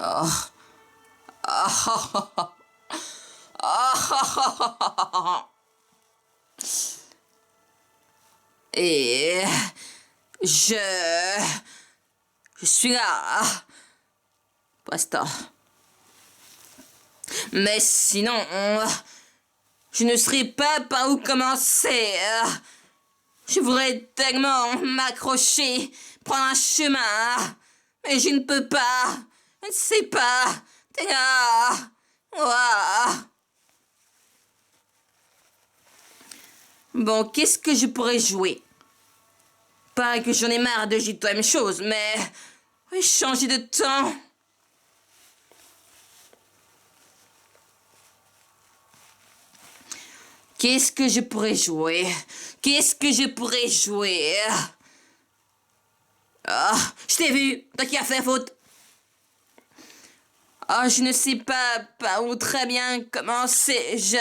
Oh. Ah. Ah. Et je suis là. Basta. Mais sinon, je ne saurais pas par où commencer. Je voudrais tellement m'accrocher, prendre un chemin, mais je ne peux pas. Je ne sais pas. T'es là. Ouah. Bon, qu'est-ce que je pourrais jouer? Pas que j'en ai marre de jouer la même chose, mais changer de temps. Qu'est-ce que je pourrais jouer? Qu'est-ce que je pourrais jouer? Ah, je t'ai vu. Toi qui as fait faute. Ah, je ne sais pas par où très bien commencer. Je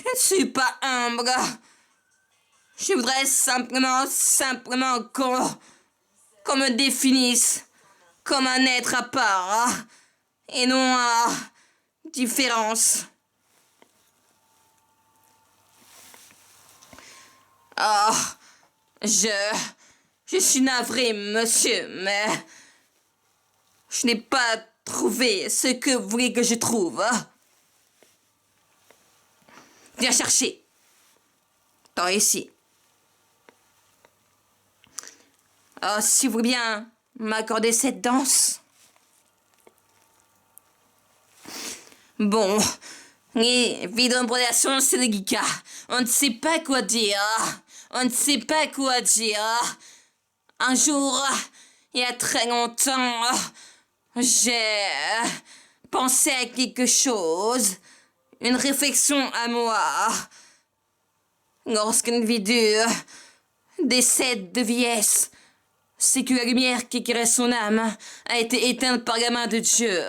ne suis pas humble. Je voudrais simplement qu'on me définisse comme un être à part et non à différence. Ah, je suis navré, monsieur, mais je n'ai pas trouvé ce que vous voulez que je trouve. Viens chercher. Par ici. Ah, si vous voulez bien m'accorder cette danse. Bon, les vidéos c'est le Geeka. On ne sait pas quoi dire. On ne sait pas quoi dire. Un jour, il y a très longtemps, j'ai pensé à quelque chose. Une réflexion à moi. Lorsqu'une vidéo décède de vieillesse, c'est que la lumière qui éclairait son âme a été éteinte par la main de Dieu.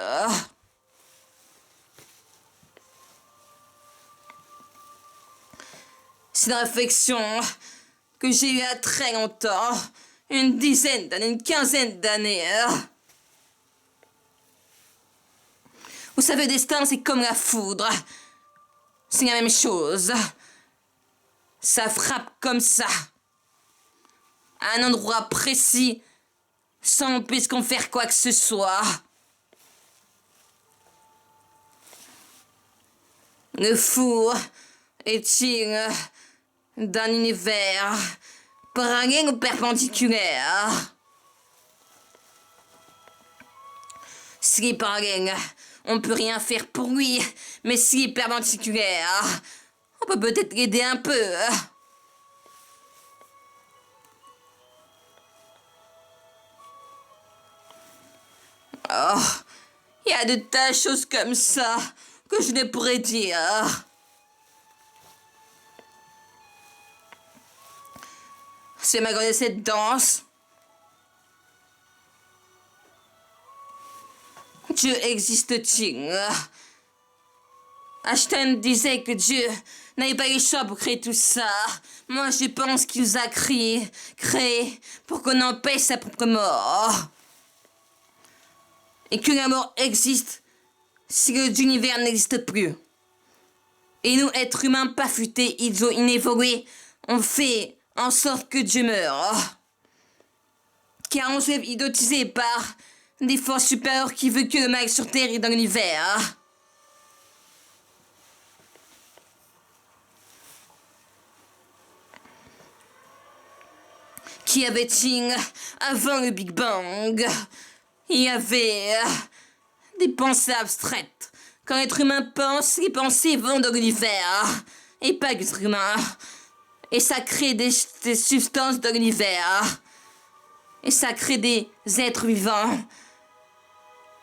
C'est une réflexion que j'ai eue il y a très longtemps, une dizaine d'années, une quinzaine d'années. Vous savez, le destin, c'est comme la foudre. C'est la même chose. Ça frappe comme ça. À un endroit précis, sans puisqu'on faire quoi que ce soit. Le fou est-il d'un univers parallèle ou perpendiculaire? S'il est parallèle, on ne peut rien faire pour lui, mais s'il est perpendiculaire, on peut peut-être l'aider un peu. Oh, il y a de tas de choses comme ça que je ne pourrais dire. C'est malgré cette danse. Dieu existe-t-il? Einstein disait que Dieu n'avait pas eu le choix pour créer tout ça. Moi, je pense qu'il nous a créé pour qu'on empêche sa propre mort. Et que la mort existe si l'univers n'existe plus. Et nous, êtres humains pas futés, idiots, inévolués, on fait en sorte que Dieu meure. Car on se fait idiotiser par des forces supérieures qui veulent que le mal sur Terre et dans l'univers. Qu'y avait-il avant le Big Bang? Il y avait des pensées abstraites. Quand l'être humain pense, les pensées vont dans l'univers. Et pas l'être humain. Et ça crée des substances dans l'univers. Et ça crée des êtres vivants.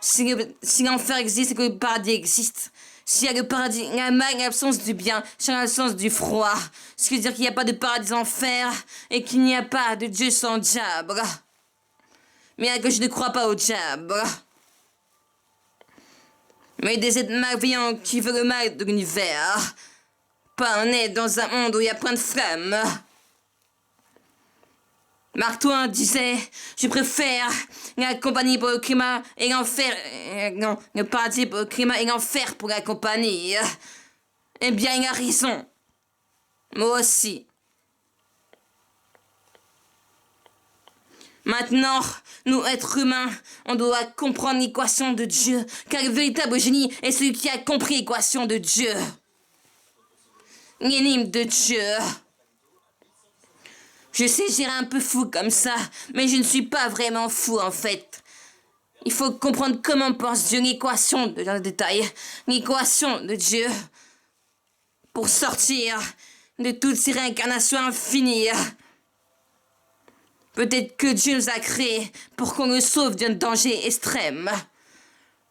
Si l'enfer existe, c'est que le paradis existe. S'il y a le paradis, il y a l'absence du bien, c'est l'absence du froid. Ce qui veut dire qu'il n'y a pas de paradis enfer et qu'il n'y a pas de Dieu sans diable. Mais que je ne crois pas au diable. Mais des êtres malveillants qui veulent le mal de l'univers. Pas un être dans un monde où il y a plein de flammes. Mark Twain disait, je préfère la compagnie pour le climat et l'enfer... non, le paradis pour le climat et l'enfer pour la compagnie. Eh bien, il a raison. Moi aussi. Maintenant, nous, êtres humains, on doit comprendre l'équation de Dieu, car le véritable génie est celui qui a compris l'équation de Dieu. L'énigme de Dieu. Je sais, j'irai un peu fou comme ça, mais je ne suis pas vraiment fou en fait. Il faut comprendre comment pense Dieu, l'équation dans le détail, l'équation de Dieu, pour sortir de toutes ces réincarnations infinies. Peut-être que Dieu nous a créés pour qu'on nous sauve d'un danger extrême.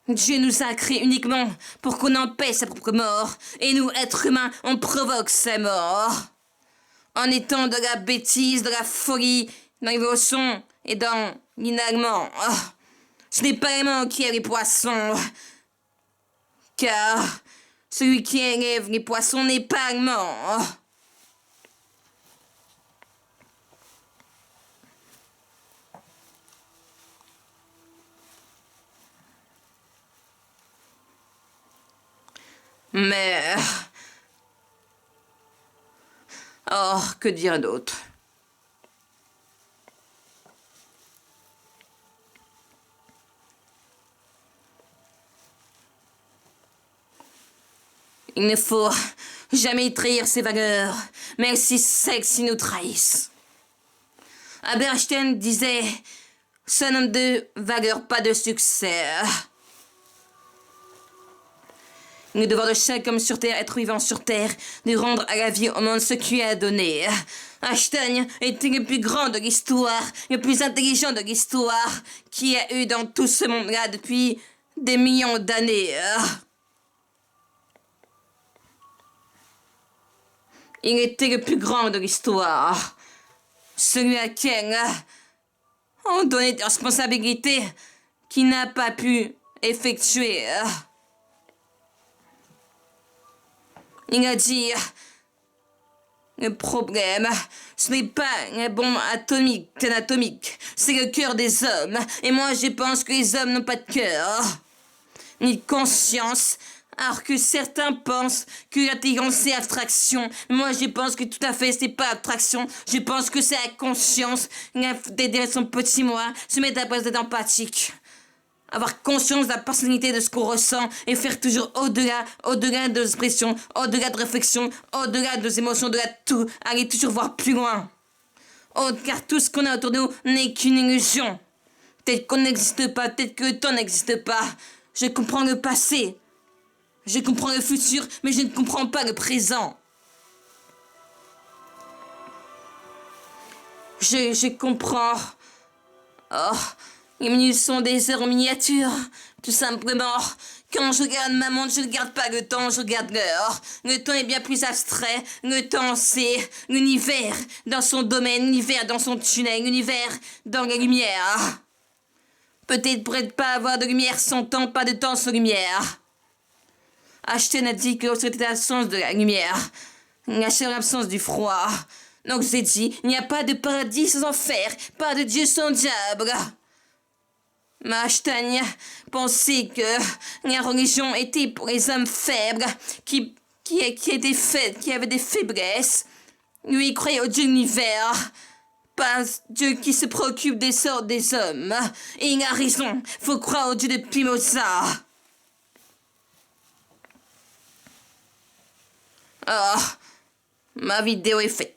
Dieu nous a créés uniquement pour qu'on empêche sa propre mort, et nous, êtres humains, on provoque sa mort. En étant de la bêtise, de la folie, dans l'évolution et dans l'inallement. Ce n'est pas l'aimant qui est les poissons, car celui qui élève les poissons n'est pas allemand. Mais... oh, que dire d'autre? Il ne faut jamais trahir ses valeurs, même si celles-ci nous trahissent. Albert Einstein disait « C'est un homme de valeur, pas de succès ». Le devoir de chaque homme sur Terre, être vivant sur Terre, de rendre à la vie au monde ce qu'il a donné. Einstein était le plus grand de l'histoire, le plus intelligent de l'histoire, qui a eu dans tout ce monde-là depuis des millions d'années. Il était le plus grand de l'histoire, celui à qui on donnait des responsabilités qu'il n'a pas pu effectuer. Il a dit, le problème, ce n'est pas la bombe atomique, c'est le cœur des hommes. Et moi, je pense que les hommes n'ont pas de cœur, ni de conscience, alors que certains pensent que l'intelligence, c'est abstraction. Moi, je pense que tout à fait, c'est pas abstraction. Je pense que c'est la conscience, d'aider son petit moi, se mettre à la place d'être empathique. Avoir conscience de la personnalité de ce qu'on ressent et faire toujours au-delà de l'expression, au-delà de réflexion, au-delà de nos émotions, au-delà de tout, aller toujours voir plus loin. Oh, car tout ce qu'on a autour de nous n'est qu'une illusion. Peut-être qu'on n'existe pas, peut-être que le temps n'existe pas. Je comprends le passé, je comprends le futur, mais je ne comprends pas le présent. Je comprends... oh... les minutes sont des heures en miniature, tout simplement. Quand je regarde ma montre, je ne regarde pas le temps, je regarde l'heure. Le temps est bien plus abstrait. Le temps, c'est l'univers dans son domaine, l'univers dans son tunnel, l'univers dans la lumière. Peut-être pourrait pas avoir de lumière sans temps, pas de temps sans lumière. Einstein a dit que c'était l'absence de la lumière, la seule absence du froid. Donc j'ai dit, il n'y a pas de paradis sans enfer, pas de Dieu sans diable. Einstein pensait que la religion était pour les hommes faibles, qui avaient des faiblesses. Lui, il croyait au Dieu de l'univers, pas Dieu qui se préoccupe des sorts des hommes. Et il a raison, faut croire au Dieu de Spinoza. Oh, ma vidéo est faite.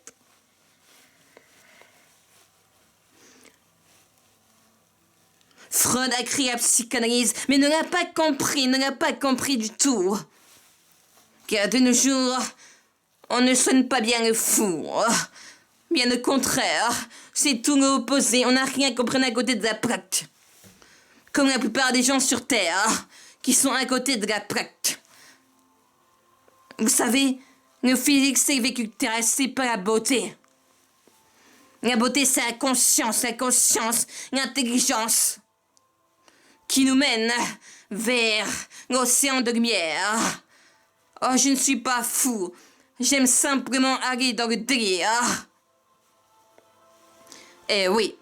Freud a créé la psychanalyse, mais ne l'a pas compris du tout. Car de nos jours, on ne soigne pas bien le fou. Bien au contraire, c'est tout l'opposé, on n'a rien compris à côté de la plaque. Comme la plupart des gens sur Terre, qui sont à côté de la plaque. Vous savez, le physique, c'est le véhicule terrestre, c'est pas la beauté. La beauté, c'est la conscience, l'intelligence, qui nous mène vers l'océan de lumière. Oh, je ne suis pas fou. J'aime simplement aller dans le délire. Eh oui,